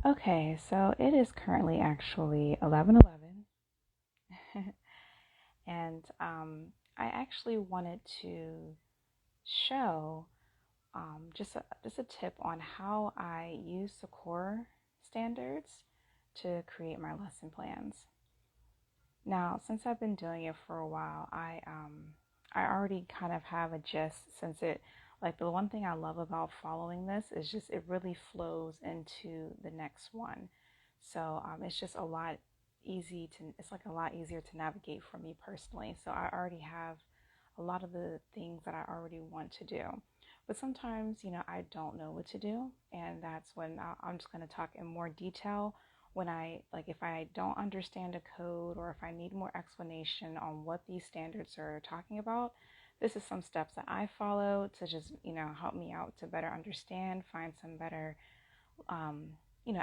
Okay, so it is currently actually 11:11, and I actually wanted to show just a tip on how I use the core standards to create my lesson plans. Now, since I've been doing it for a while, I already kind of have a gist since it like the one thing I love about following this is just it really flows into the next one. So it's just a lot it's like a lot easier to navigate for me personally. So I already have a lot of the things that I already want to do. But sometimes, I don't know what to do. And that's when I'm just going to talk in more detail when if I don't understand a code or if I need more explanation on what these standards are talking about, this is some steps that I follow to just, help me out to better understand, find some better, um,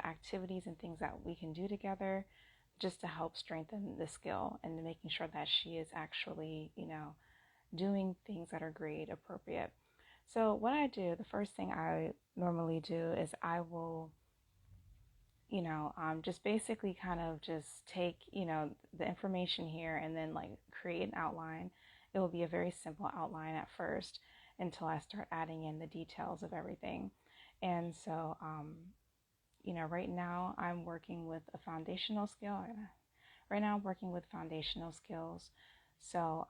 activities and things that we can do together just to help strengthen the skill and making sure that she is actually, doing things that are grade appropriate. So what I do, the first thing I normally do is I will just basically kind of just take, the information here and then like create an outline. It will be a very simple outline at first until I start adding in the details of everything. And so, right now I'm working with a foundational skill. Right now I'm working with foundational skills. So,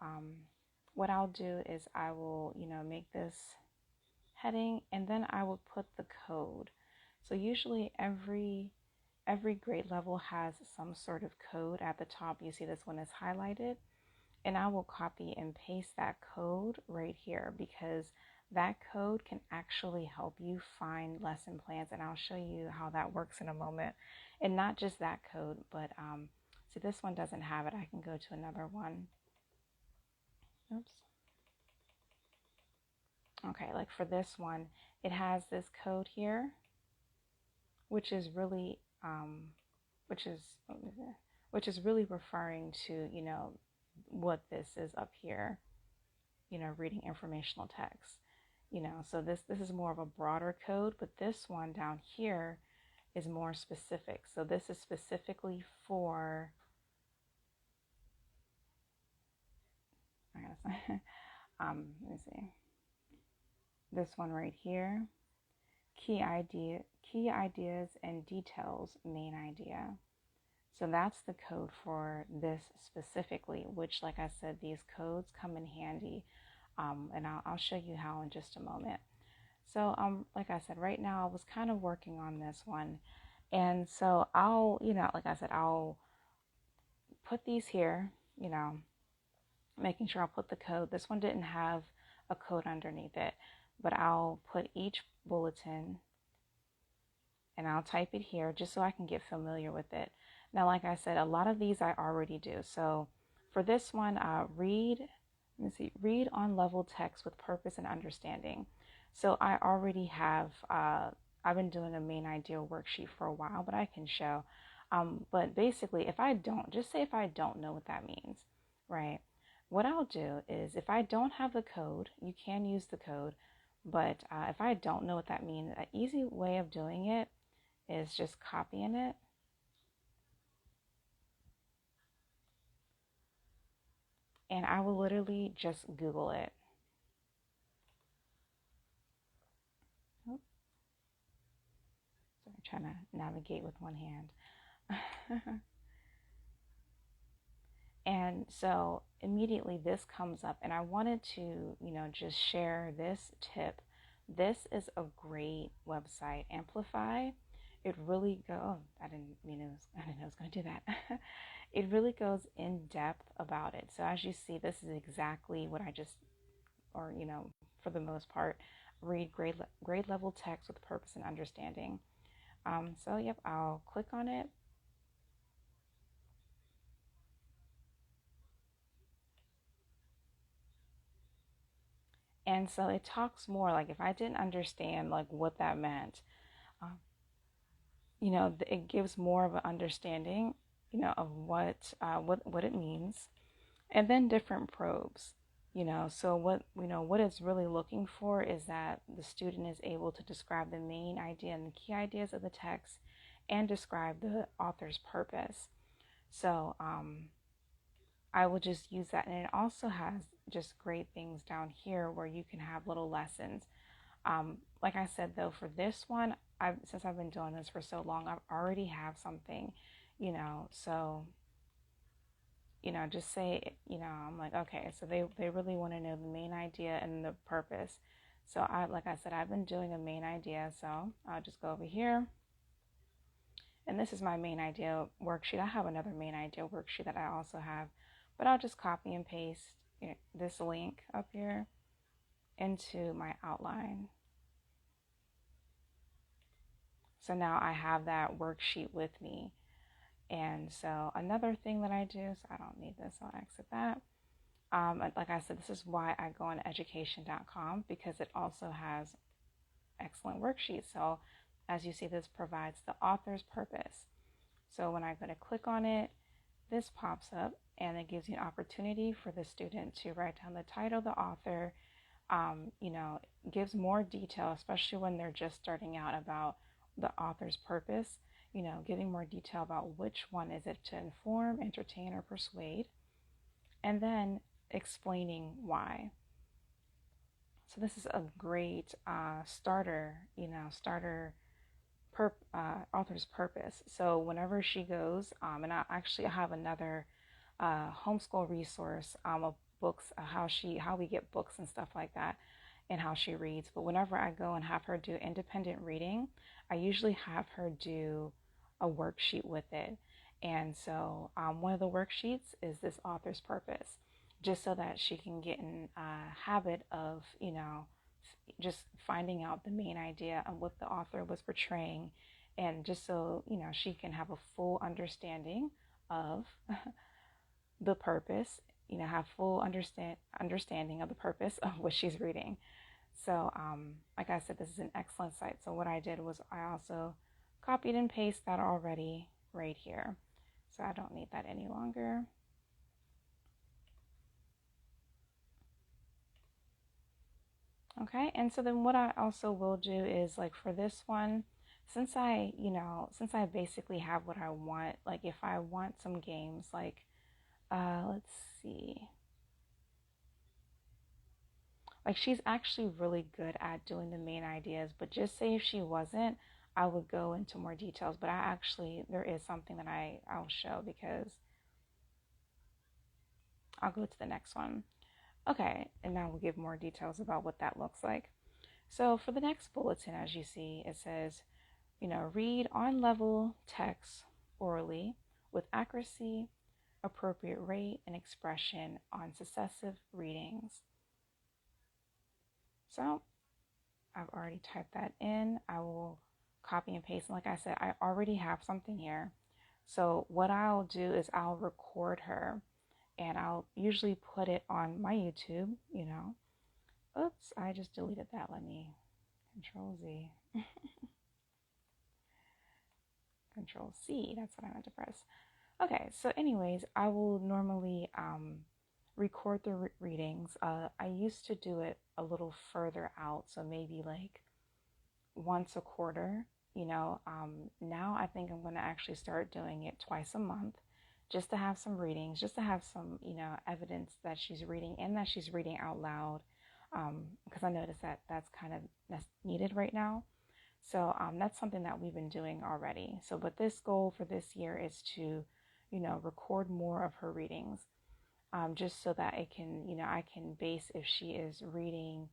what I'll do is I will, make this heading and then I will put the code. So usually every grade level has some sort of code at the top. You see this one is highlighted, and I will copy and paste that code right here because that code can actually help you find lesson plans, and I'll show you how that works in a moment. And not just that code, but see, this one doesn't have it. I can go to another one. Oops. Okay, like for this one, it has this code here, which is really which is which is really referring to, what this is up here, reading informational text. So this is more of a broader code, but this one down here is more specific. So this is specifically for I gotta let me see. This one right here, key ideas and details, main idea. So that's the code for this specifically, which, like I said, these codes come in handy. And I'll show you how in just a moment. So, like I said, right now I was kind of working on this one. And so like I said, I'll put these here, making sure I'll put the code. This one didn't have a code underneath it, but I'll put each bulletin and I'll type it here just so I can get familiar with it. Now, like I said, a lot of these I already do. So for this one, read on level text with purpose and understanding. So I already have, I've been doing a main idea worksheet for a while, but I can show. But basically, just say if I don't know what that means, right? What I'll do is if I don't have the code, you can use the code, but if I don't know what that means, an easy way of doing it is just copying it. And I will literally just Google it. Oh, sorry, trying to navigate with one hand. And so immediately this comes up, and I wanted to, just share this tip. This is a great website, Amplify. It really go. Oh, I didn't know it was going to do that. It really goes in depth about it. So as you see, this is exactly what I just, or for the most part, read grade level text with purpose and understanding. So yep, I'll click on it. And so it talks more like if I didn't understand like what that meant, um, it gives more of an understanding, of what it means, and then different probes. So what it's really looking for is that the student is able to describe the main idea and the key ideas of the text and describe the author's purpose. So I will just use that. And it also has just great things down here where you can have little lessons. Like I said, though, for this one, since I've been doing this for so long, I already have something, so, just say, I'm like, okay, so they really want to know the main idea and the purpose. So like I said, I've been doing a main idea. So I'll just go over here. And this is my main idea worksheet. I have another main idea worksheet that I also have, but I'll just copy and paste this link up here into my outline. So now I have that worksheet with me. And so another thing that I do, so I don't need this, I'll exit that. Like I said, this is why I go on education.com, because it also has excellent worksheets. So as you see, this provides the author's purpose. So when I go to click on it, this pops up and it gives you an opportunity for the student to write down the title, the author, gives more detail, especially when they're just starting out, about the author's purpose, giving more detail about which one is it to inform, entertain, or persuade, and then explaining why. So this is a great starter author's purpose. So whenever she goes, and I have another homeschool resource of books, how we get books and stuff like that, and how she reads. But whenever I go and have her do independent reading, I usually have her do a worksheet with it. And so one of the worksheets is this author's purpose, just so that she can get in a habit of, just finding out the main idea and what the author was portraying, and just so, she can have a full understanding of the purpose, have full understanding of the purpose of what she's reading. So, like I said, this is an excellent site. So what I did was I also copied and pasted that already right here. So I don't need that any longer. Okay, and so then what I also will do is, like, for this one, since I basically have what I want, like if I want some games, like, let's see. Like, she's actually really good at doing the main ideas, but just say if she wasn't, I would go into more details. But there is something that I'll show, because I'll go to the next one. Okay, and now we'll give more details about what that looks like. So for the next bulletin, as you see, it says, read on level text orally with accuracy, appropriate rate, and expression on successive readings. So I've already typed that in. I will copy and paste. And like I said, I already have something here. So what I'll do is I'll record her, and I'll usually put it on my YouTube, Oops, I just deleted that. Let me Control Z. Control C, that's what I meant to press. Okay, so anyways, I will normally record the readings. I used to do it a little further out, so maybe like once a quarter, Now I think I'm going to actually start doing it twice a month, just to have some readings, just to have some, evidence that she's reading and that she's reading out loud, because I noticed that that's needed right now. So that's something that we've been doing already. So, but this goal for this year is to, record more of her readings, just so that it can, I can base if she is reading,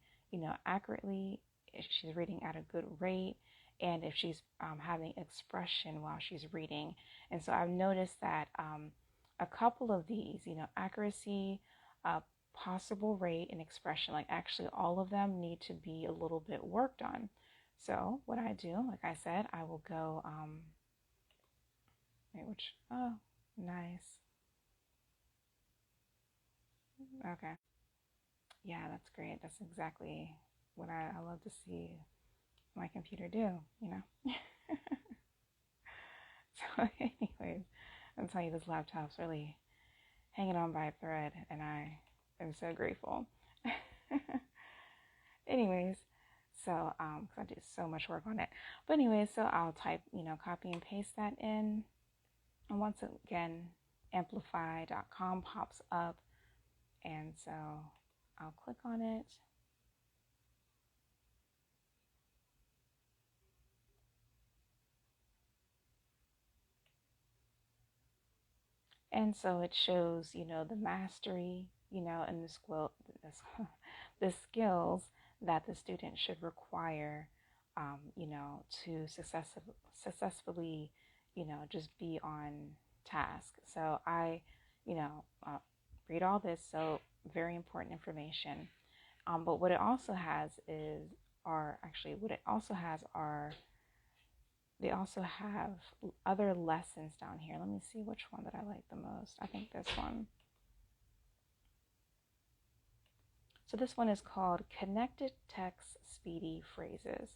accurately, if she's reading at a good rate, and if she's having expression while she's reading. And so I've noticed that a couple of these, accuracy, possible rate, and expression, like actually all of them need to be a little bit worked on. So what I do, like I said, I will go, oh, nice. Okay. Yeah, that's great. That's exactly what I love to see my computer do. So anyways, I'm telling you, this laptop's really hanging on by a thread, and I am so grateful. Anyways, So, 'cause I did so much work on it. But anyway, so I'll type, copy and paste that in. And once again, amplify.com pops up. And so I'll click on it. And so it shows, the mastery, and the skills that the student should require, to successfully, just be on task. So I, read all this. So very important information. But what it also has is, what it also has are, they also have other lessons down here. Let me see which one that I like the most. I think this one. So this one is called Connected Text Speedy Phrases.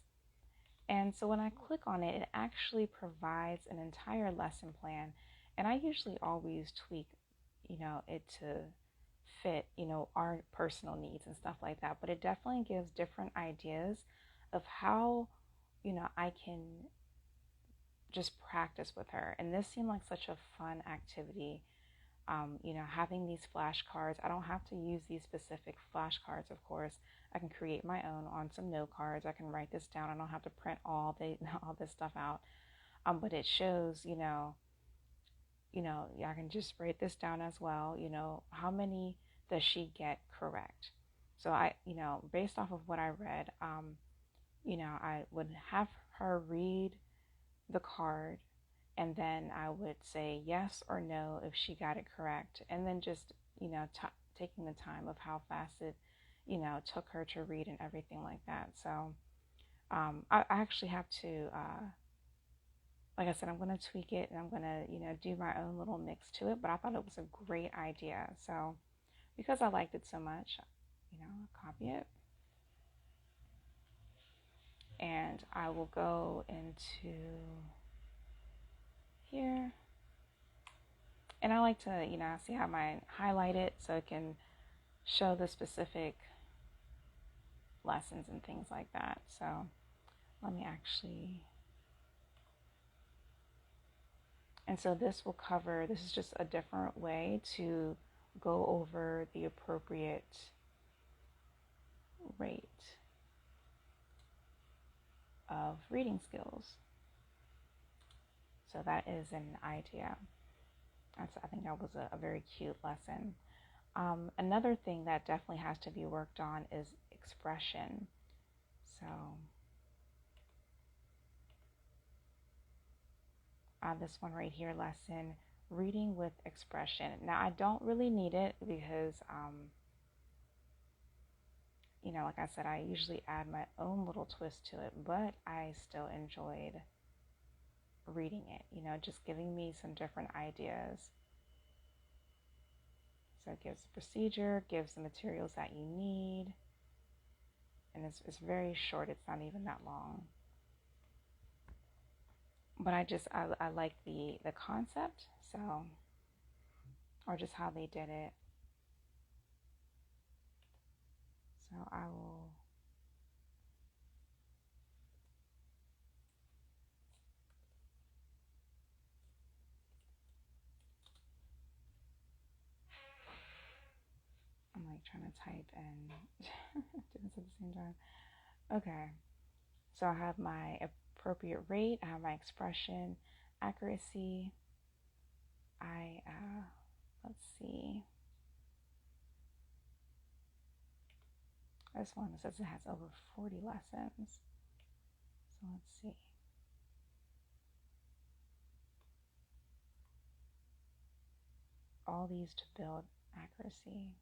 And so when I click on it, it actually provides an entire lesson plan. And I usually always tweak, it to fit, our personal needs and stuff like that. But it definitely gives different ideas of how, I can just practice with her. And this seemed like such a fun activity. Having these flashcards, I don't have to use these specific flashcards, of course. I can create my own on some note cards. I can write this down. I don't have to print all this stuff out. But it shows, I can just write this down as well. How many does she get correct? So based off of what I read, I would have her read the card, and then I would say yes or no if she got it correct, and then just taking the time of how fast it took her to read and everything like that. So I actually have to like I said, I'm going to tweak it, and I'm going to do my own little mix to it, but I thought it was a great idea. So because I liked it so much, I'll copy it, and I will go into here. And I like to, see how mine highlight it so it can show the specific lessons and things like that. So let me actually, and so this is just a different way to go over the appropriate rate of reading skills. So that is an idea. I think that was a very cute lesson. Another thing that definitely has to be worked on is expression. So this one right here, lesson, reading with expression. Now, I don't really need it because, like I said, I usually add my own little twist to it, but I still enjoyed reading it, just giving me some different ideas. So it gives the procedure, gives the materials that you need, and it's very short. It's not even that long. But I like the concept, so, or just how they did it. So I'm like trying to type and do this at the same time. Okay, so I have my appropriate rate, I have my expression, accuracy. Let's see. This one says it has over 40 lessons. So let's see. All these to build accuracy.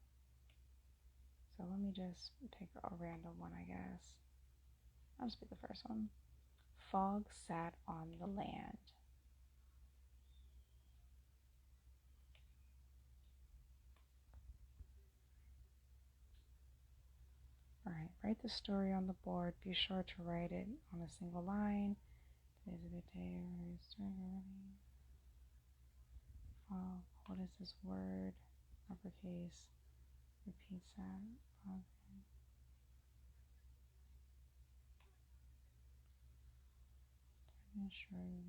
So let me just pick a random one, I guess. I'll just pick the first one. Fog sat on the land. All right, write the story on the board. Be sure to write it on a single line. Today's a good day. Fog. What is this word? Uppercase. Repeats that. not sure anymore.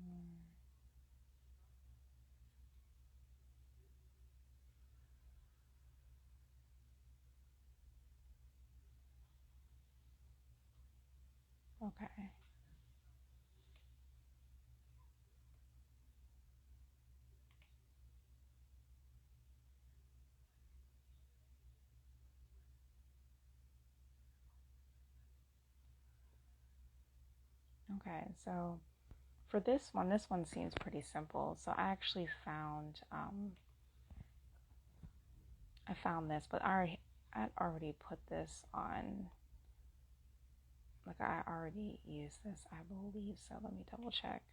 Okay. Okay, so for this one seems pretty simple. So I actually I found this, but I'd already put this on, like I already used this, I believe. So let me double check.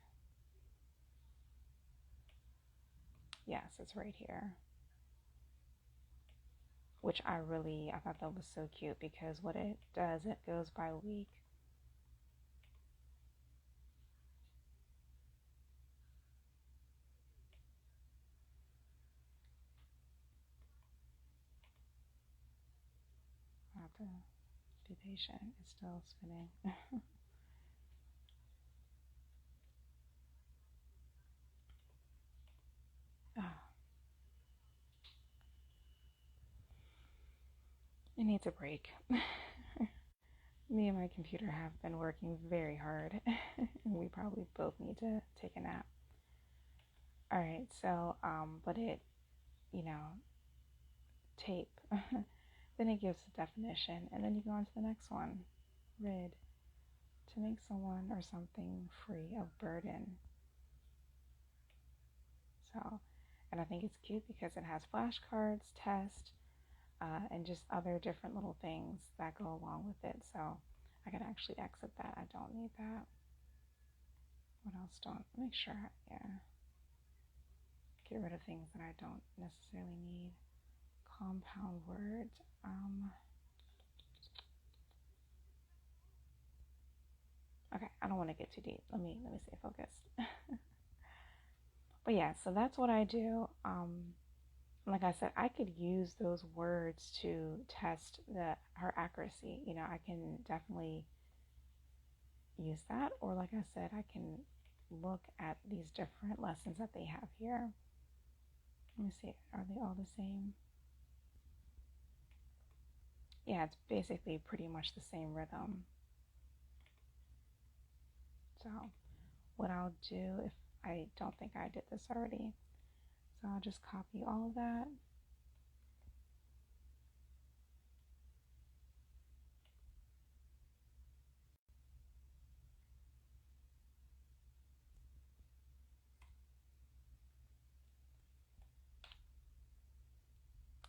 Yes, it's right here. Which I thought that was so cute because what it does, it goes by week. I have to be patient. It's still spinning. Oh, it needs a break. Me and my computer have been working very hard, and we probably both need to take a nap. All right, so but it, you know, tape. Then it gives a definition, and then you go on to the next one. Rid, to make someone or something free of burden. So, and I think it's cute because it has flashcards, test, and just other different little things that go along with it. So I can actually exit that. I don't need that. What else don't? Make sure, yeah. Get rid of things that I don't necessarily need. Compound words. Okay, I don't want to get too deep. Let me stay focused. But yeah, so that's what I do. Like I said, I could use those words to test her accuracy. You know, I can definitely use that, or like I said, I can look at these different lessons that they have here. Let me see, are they all the same? Yeah, it's basically pretty much the same rhythm. So what I'll do, if I don't think I did this already, so I'll just copy all of that.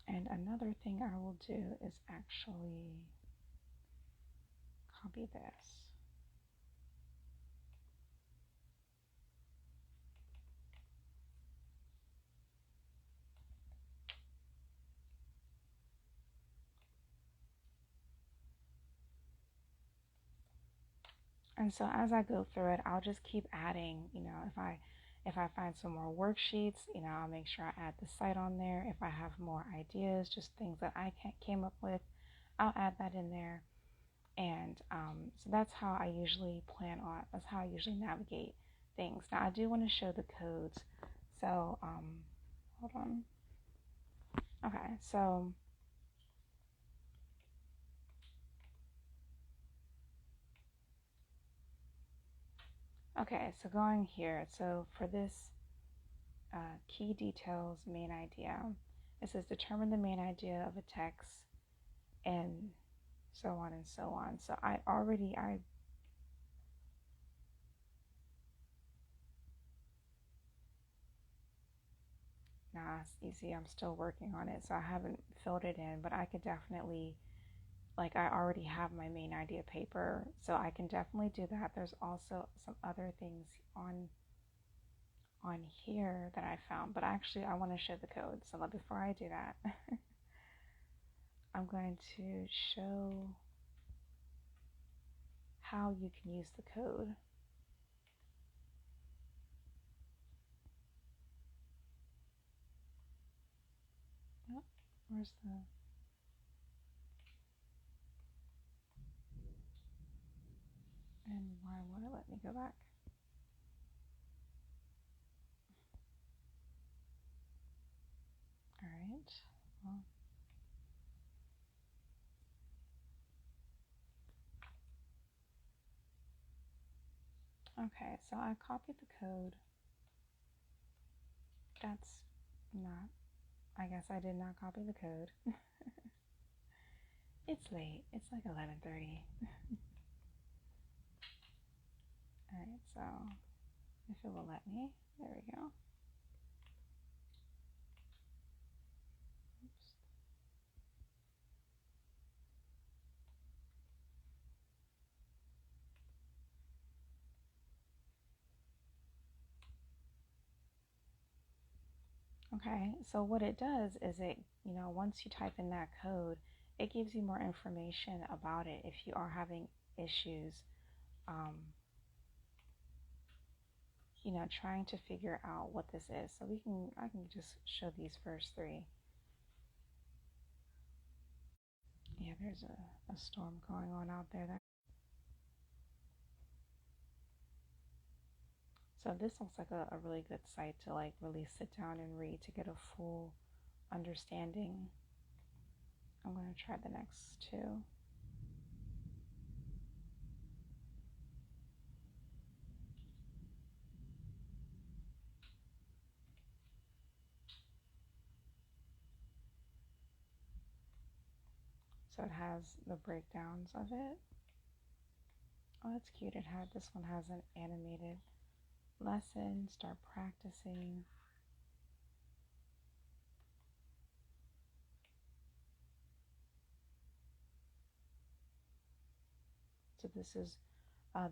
And another thing I will do is actually copy this. And so as I go through it, I'll just keep adding, you know, if I find some more worksheets, you know, I'll make sure I add the site on there. If I have more ideas, just things that I came up with, I'll add that in there. And so that's how I usually that's how I usually navigate things. Now I do want to show the codes. So hold on. Okay, so going here. So for this key details, main idea, it says determine the main idea of a text and so on and so on. So I nah, you see, I'm still working on it, so I haven't filled it in, but I could definitely, like, I already have my main idea paper, so I can definitely do that. There's also some other things on here that I found, but actually I want to show the code. So before I do that, I'm going to show how you can use the code. Oh, where's the... And why won't it let me go back? well, okay, so I copied the code. That's not, I guess I did not copy the code. It's late. It's like 11:30. All right, so if it will let me, there we go. Oops. Okay, so what it does is once you type in that code, it gives you more information about it if you are having issues, um, trying to figure out what this is. So I can just show these first three. Yeah, there's a storm going on out there. So this looks like a really good site to like really sit down and read to get a full understanding. I'm going to try the next two. So it has the breakdowns of it. Oh, that's cute. This one has an animated lesson. Start practicing. So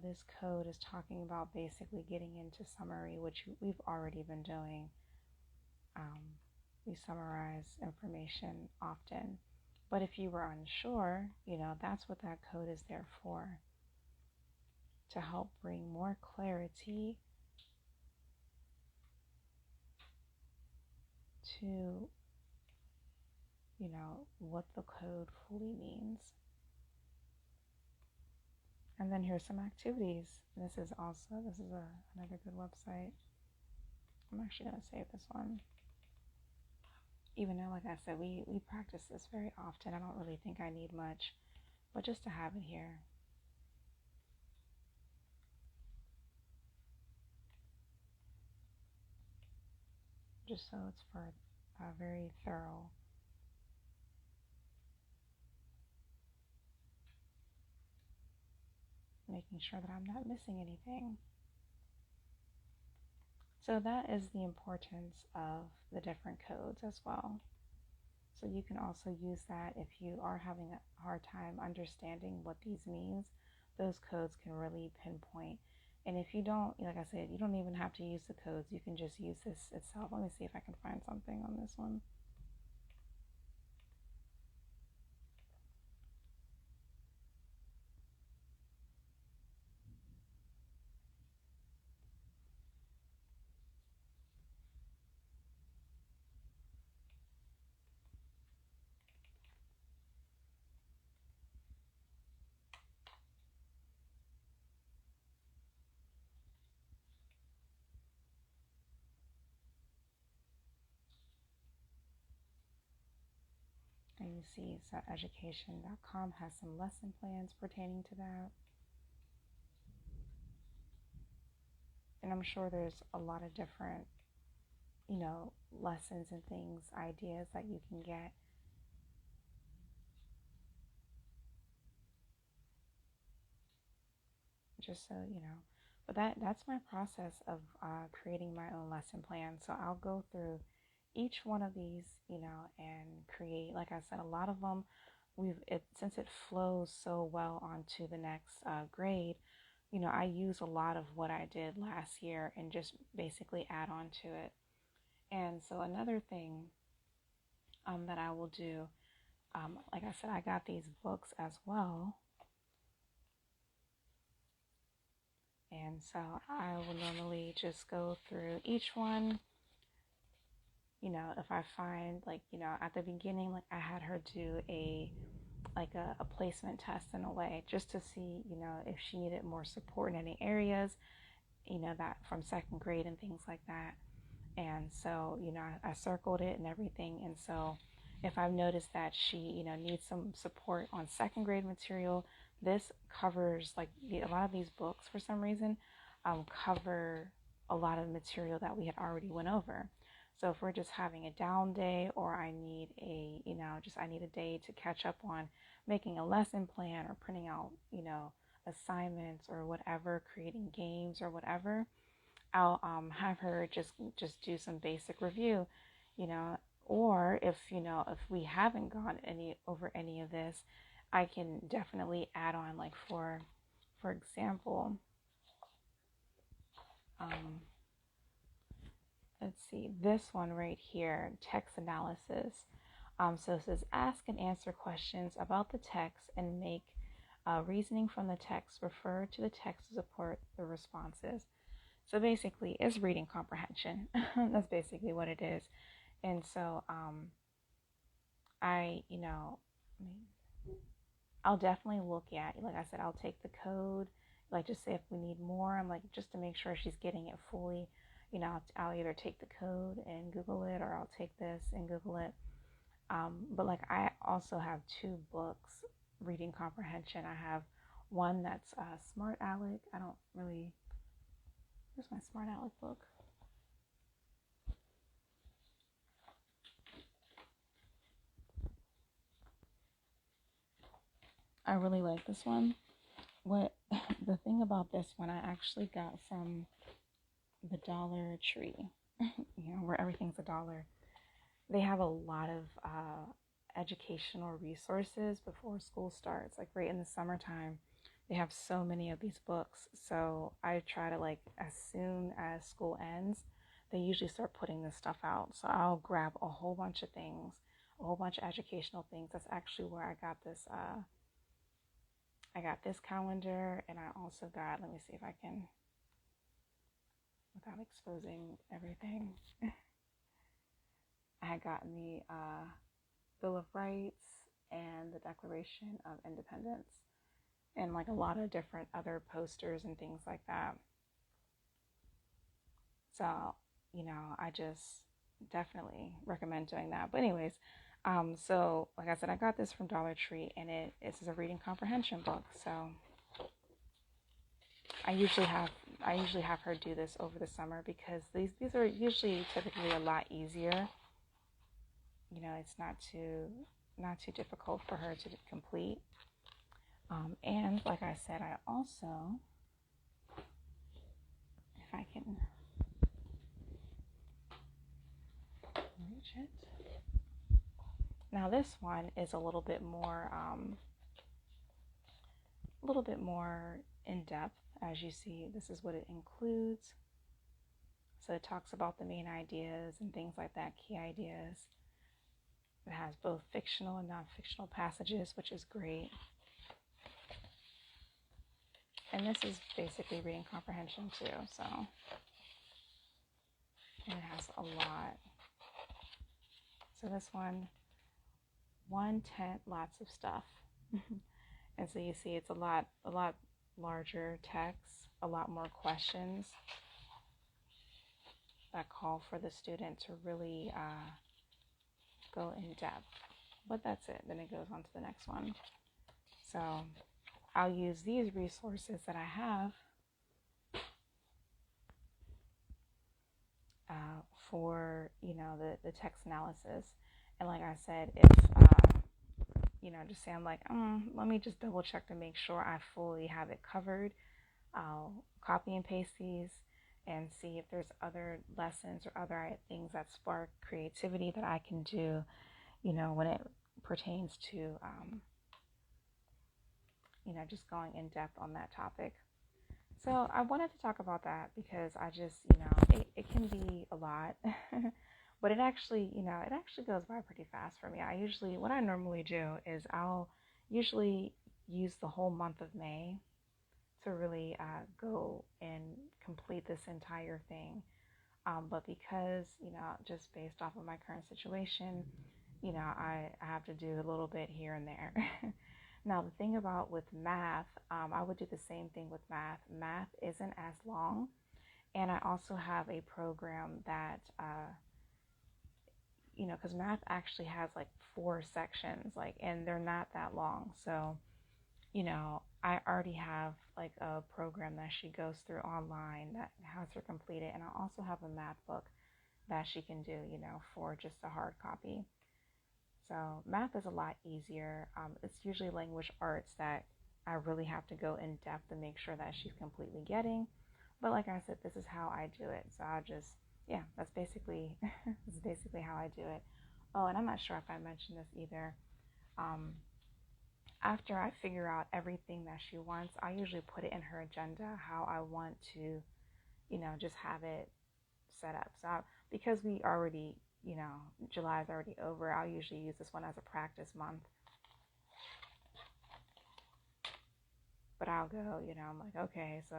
this code is talking about basically getting into summary, which we've already been doing. We summarize information often. But if you were unsure, that's what that code is there for, to help bring more clarity to, what the code fully means. And then here's some activities. This is another good website. I'm actually going to save this one. Even though, like I said, we practice this very often. I don't really think I need much, but just to have it here. Just so it's for very thorough. Making sure that I'm not missing anything. So that is the importance of the different codes as well. So you can also use that if you are having a hard time understanding what these means. Those codes can really pinpoint. And if you don't, like I said, you don't even have to use the codes. You can just use this itself. Let me see if I can find something on this one. And you see, so education.com has some lesson plans pertaining to that. And I'm sure there's a lot of different, lessons and things, ideas that you can get. Just so you know. But that's my process of creating my own lesson plan. So I'll go through each one of these, and create, like I said, a lot of them since it flows so well onto the next grade. I use a lot of what I did last year and just basically add on to it. And so another thing that I will do, like I said, I got these books as well. And so I will normally just go through each one. If I find, like, at the beginning, like I had her do a placement test in a way, just to see, if she needed more support in any areas, that from second grade and things like that. And so, I circled it and everything. And so if I've noticed that she, needs some support on second grade material, this covers like a lot of these books for some reason cover a lot of material that we had already went over. So if we're just having a down day, or I need I need a day to catch up on making a lesson plan or printing out, assignments or whatever, creating games or whatever, I'll have her just do some basic review, you know, or if we haven't gone over any of this, I can definitely add on, like, for example, um, let's see, this one right here, text analysis. So it says ask and answer questions about the text and make reasoning from the text. Refer to the text to support the responses. So basically, it's reading comprehension. That's basically what it is. And so I, I'll definitely look at, like I said, I'll take the code, like just say if we need more, I'm like, just to make sure she's getting it fully, I'll either take the code and Google it, or I'll take this and Google it. But like, I also have two books, reading comprehension. I have one that's Smart Alec. Where's my Smart Alec book? I really like this one. What the thing about this one, I actually got from the Dollar Tree, where everything's a dollar. They have a lot of educational resources before school starts, like right in the summertime. They have so many of these books. So I try to, like, as soon as school ends, they usually start putting this stuff out. So I'll grab a whole bunch of things, a whole bunch of educational things. That's actually where I got this. I got this calendar, and I also got, let me see if I can, without exposing everything, I had gotten the Bill of Rights and the Declaration of Independence, and like a lot of different other posters and things like that. So, I just definitely recommend doing that. But anyways, so like I said, I got this from Dollar Tree, and it is a reading comprehension book. So I usually have her do this over the summer, because these are usually typically a lot easier. It's not too difficult for her to complete. And like I said, I also, if I can reach it. Now this one is a little bit more in depth. As you see, this is what it includes. So it talks about the main ideas and things like that, key ideas. It has both fictional and non-fictional passages, which is great. And this is basically reading comprehension too, so. And it has a lot. So this one tent, lots of stuff. And so you see it's a lot larger text, a lot more questions that call for the student to really go in depth. But that's it. Then it goes on to the next one. So I'll use these resources that I have for, the text analysis. And like I said, if, just say I'm like, let me just double check to make sure I fully have it covered, I'll copy and paste these and see if there's other lessons or other things that spark creativity that I can do, when it pertains to, just going in depth on that topic. So I wanted to talk about that because I just, it can be a lot, but it actually goes by pretty fast for me. What I normally do is I'll usually use the whole month of May to really go and complete this entire thing. But because, just based off of my current situation, I have to do a little bit here and there. Now, the thing about with math, I would do the same thing with math. Math isn't as long, And I also have a program that, because math actually has like 4 sections, like, and they're not that long. So, I already have like a program that she goes through online that has her complete it. And I also have a math book that she can do, for just a hard copy. So math is a lot easier. It's usually language arts that I really have to go in depth to make sure that she's completely getting. But like I said, this is how I do it. So I'll just, yeah, that's basically that's basically how I do it. Oh, and I'm not sure if I mentioned this either. Um, After I figure out everything that she wants, I usually put it in her agenda how I want to, just have it set up. So because we already, July is already over, I'll usually use this one as a practice month. But I'll go, I'm like, okay, so,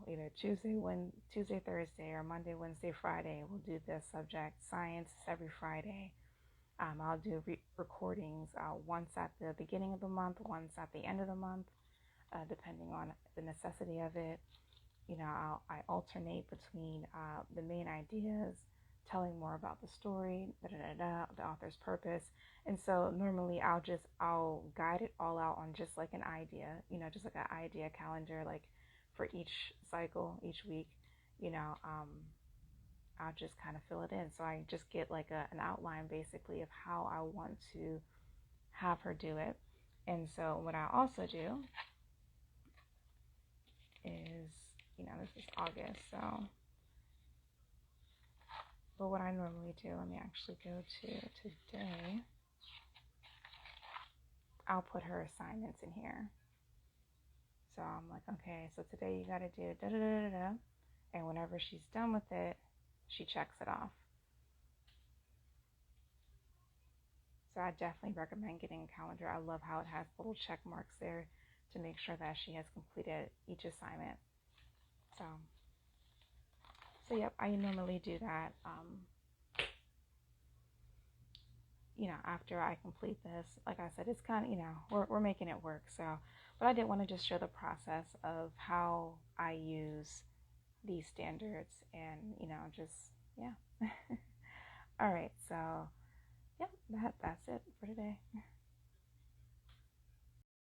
either Tuesday, Thursday, or Monday, Wednesday, Friday, we'll do this subject. Science is every Friday. I'll do recordings once at the beginning of the month, once at the end of the month, depending on the necessity of it. I alternate between the main ideas, telling more about the story, the author's purpose. And so normally I'll guide it all out on just like an idea, just like an idea calendar, like for each cycle, each week, you know, um, I'll just kind of fill it in. So I just get like an outline basically of how I want to have her do it. And so what I also do is, this is August, so, but what I normally do, let me actually go to today. I'll put her assignments in here. So I'm like, okay, so today you got to do da da da da da. And whenever she's done with it, she checks it off. So I definitely recommend getting a calendar. I love how it has little check marks there to make sure that she has completed each assignment. So yep, I normally do that. After I complete this, like I said, it's kind of, we're making it work. So, but I did want to just show the process of how I use these standards and, just, yeah. All right. So, yeah, that's it for today.